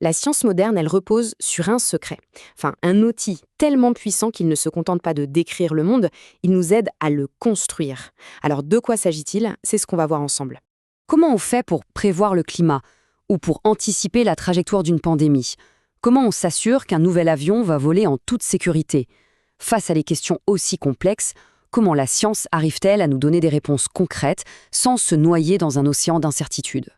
La science moderne, elle repose sur un secret. Enfin, un outil tellement puissant qu'il ne se contente pas de décrire le monde, il nous aide à le construire. Alors, de quoi s'agit-il? C'est ce qu'on va voir ensemble. Comment on fait pour prévoir le climat ou pour anticiper la trajectoire d'une pandémie? Comment on s'assure qu'un nouvel avion va voler en toute sécurité? Face à des questions aussi complexes, comment la science arrive-t-elle à nous donner des réponses concrètes sans se noyer dans un océan d'incertitudes?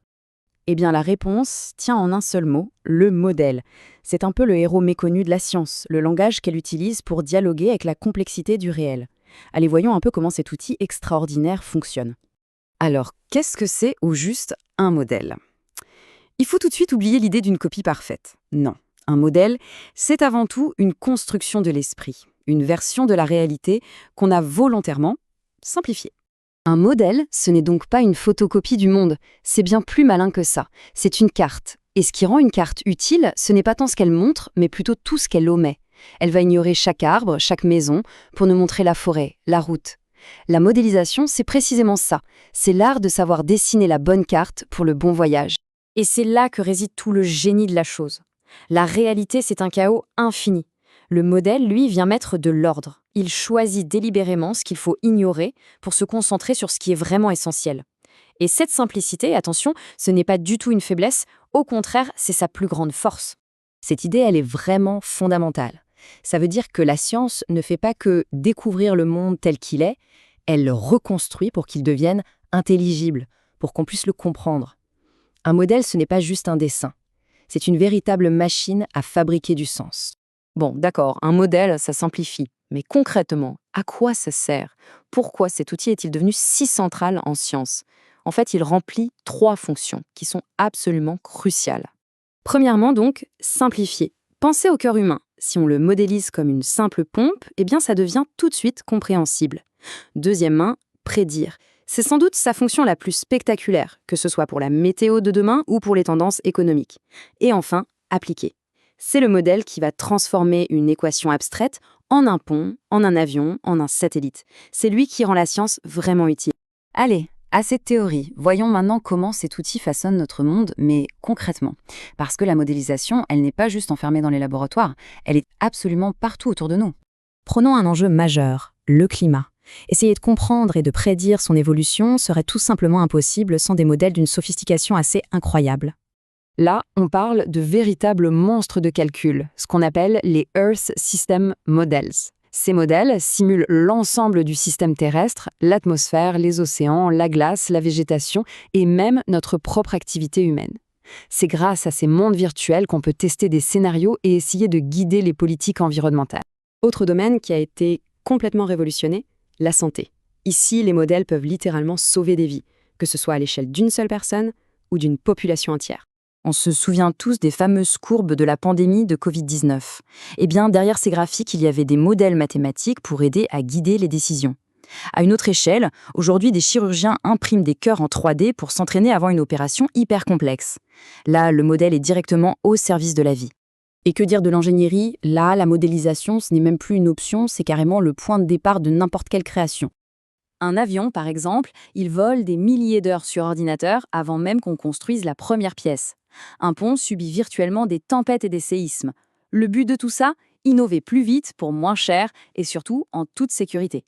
Eh bien, la réponse tient en un seul mot, le modèle. C'est un peu le héros méconnu de la science, le langage qu'elle utilise pour dialoguer avec la complexité du réel. Allez, voyons un peu comment cet outil extraordinaire fonctionne. Alors, qu'est-ce que c'est au juste un modèle? Il faut tout de suite oublier l'idée d'une copie parfaite. Non, un modèle, c'est avant tout une construction de l'esprit, une version de la réalité qu'on a volontairement simplifiée. Un modèle, ce n'est donc pas une photocopie du monde, c'est bien plus malin que ça. C'est une carte. Et ce qui rend une carte utile, ce n'est pas tant ce qu'elle montre, mais plutôt tout ce qu'elle omet. Elle va ignorer chaque arbre, chaque maison, pour nous montrer la forêt, la route. La modélisation, c'est précisément ça. C'est l'art de savoir dessiner la bonne carte pour le bon voyage. Et c'est là que réside tout le génie de la chose. La réalité, c'est un chaos infini. Le modèle, lui, vient mettre de l'ordre. Il choisit délibérément ce qu'il faut ignorer pour se concentrer sur ce qui est vraiment essentiel. Et cette simplicité, attention, ce n'est pas du tout une faiblesse, au contraire, c'est sa plus grande force. Cette idée, elle est vraiment fondamentale. Ça veut dire que la science ne fait pas que découvrir le monde tel qu'il est, elle le reconstruit pour qu'il devienne intelligible, pour qu'on puisse le comprendre. Un modèle, ce n'est pas juste un dessin. C'est une véritable machine à fabriquer du sens. Bon, d'accord, un modèle, ça simplifie. Mais concrètement, à quoi ça sert? Pourquoi cet outil est-il devenu si central en science? En fait, il remplit 3 fonctions qui sont absolument cruciales. Premièrement, donc, simplifier. Pensez au cœur humain. Si on le modélise comme une simple pompe, eh bien ça devient tout de suite compréhensible. Deuxièmement, prédire. C'est sans doute sa fonction la plus spectaculaire, que ce soit pour la météo de demain ou pour les tendances économiques. Et enfin, appliquer. C'est le modèle qui va transformer une équation abstraite en un pont, en un avion, en un satellite. C'est lui qui rend la science vraiment utile. Allez, assez de théorie. Voyons maintenant comment cet outil façonne notre monde, mais concrètement. Parce que la modélisation, elle n'est pas juste enfermée dans les laboratoires, elle est absolument partout autour de nous. Prenons un enjeu majeur, le climat. Essayer de comprendre et de prédire son évolution serait tout simplement impossible sans des modèles d'une sophistication assez incroyable. Là, on parle de véritables monstres de calcul, ce qu'on appelle les Earth System Models. Ces modèles simulent l'ensemble du système terrestre, l'atmosphère, les océans, la glace, la végétation et même notre propre activité humaine. C'est grâce à ces mondes virtuels qu'on peut tester des scénarios et essayer de guider les politiques environnementales. Autre domaine qui a été complètement révolutionné, la santé. Ici, les modèles peuvent littéralement sauver des vies, que ce soit à l'échelle d'une seule personne ou d'une population entière. On se souvient tous des fameuses courbes de la pandémie de Covid-19. Eh bien, derrière ces graphiques, il y avait des modèles mathématiques pour aider à guider les décisions. À une autre échelle, aujourd'hui, des chirurgiens impriment des cœurs en 3D pour s'entraîner avant une opération hyper complexe. Là, le modèle est directement au service de la vie. Et que dire de l'ingénierie? Là, la modélisation, ce n'est même plus une option, c'est carrément le point de départ de n'importe quelle création. Un avion, par exemple, il vole des milliers d'heures sur ordinateur avant même qu'on construise la première pièce. Un pont subit virtuellement des tempêtes et des séismes. Le but de tout ça? Innover plus vite, pour moins cher et surtout en toute sécurité.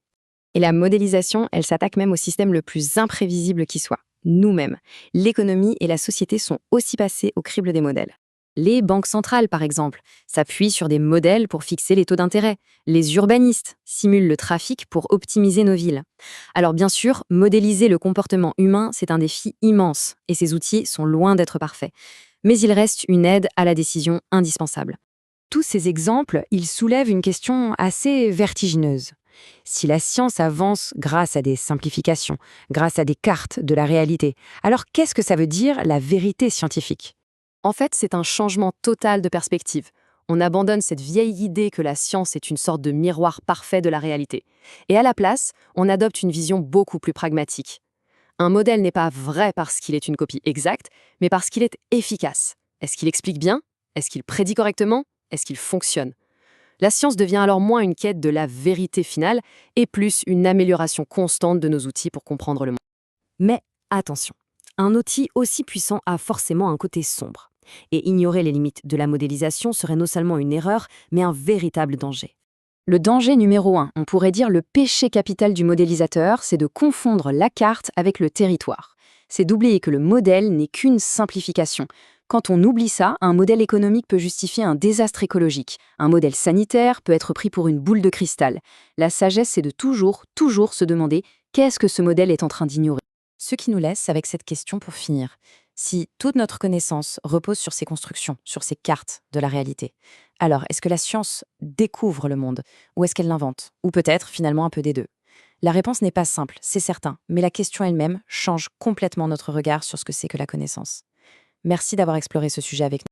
Et la modélisation, elle s'attaque même au système le plus imprévisible qui soit, nous-mêmes. L'économie et la société sont aussi passées au crible des modèles. Les banques centrales, par exemple, s'appuient sur des modèles pour fixer les taux d'intérêt. Les urbanistes simulent le trafic pour optimiser nos villes. Alors bien sûr, modéliser le comportement humain, c'est un défi immense, et ces outils sont loin d'être parfaits. Mais ils restent une aide à la décision indispensable. Tous ces exemples, ils soulèvent une question assez vertigineuse. Si la science avance grâce à des simplifications, grâce à des cartes de la réalité, alors qu'est-ce que ça veut dire la vérité scientifique? En fait, c'est un changement total de perspective. On abandonne cette vieille idée que la science est une sorte de miroir parfait de la réalité. Et à la place, on adopte une vision beaucoup plus pragmatique. Un modèle n'est pas vrai parce qu'il est une copie exacte, mais parce qu'il est efficace. Est-ce qu'il explique bien? Est-ce qu'il prédit correctement? Est-ce qu'il fonctionne? La science devient alors moins une quête de la vérité finale et plus une amélioration constante de nos outils pour comprendre le monde. Mais attention, un outil aussi puissant a forcément un côté sombre. Et ignorer les limites de la modélisation serait non seulement une erreur, mais un véritable danger. Le danger numéro 1, on pourrait dire le péché capital du modélisateur, c'est de confondre la carte avec le territoire. C'est d'oublier que le modèle n'est qu'une simplification. Quand on oublie ça, un modèle économique peut justifier un désastre écologique. Un modèle sanitaire peut être pris pour une boule de cristal. La sagesse, c'est de toujours se demander qu'est-ce que ce modèle est en train d'ignorer. Ce qui nous laisse avec cette question pour finir. Si toute notre connaissance repose sur ces constructions, sur ces cartes de la réalité, alors est-ce que la science découvre le monde ou est-ce qu'elle l'invente? Ou peut-être finalement un peu des deux? La réponse n'est pas simple, c'est certain, mais la question elle-même change complètement notre regard sur ce que c'est que la connaissance. Merci d'avoir exploré ce sujet avec nous.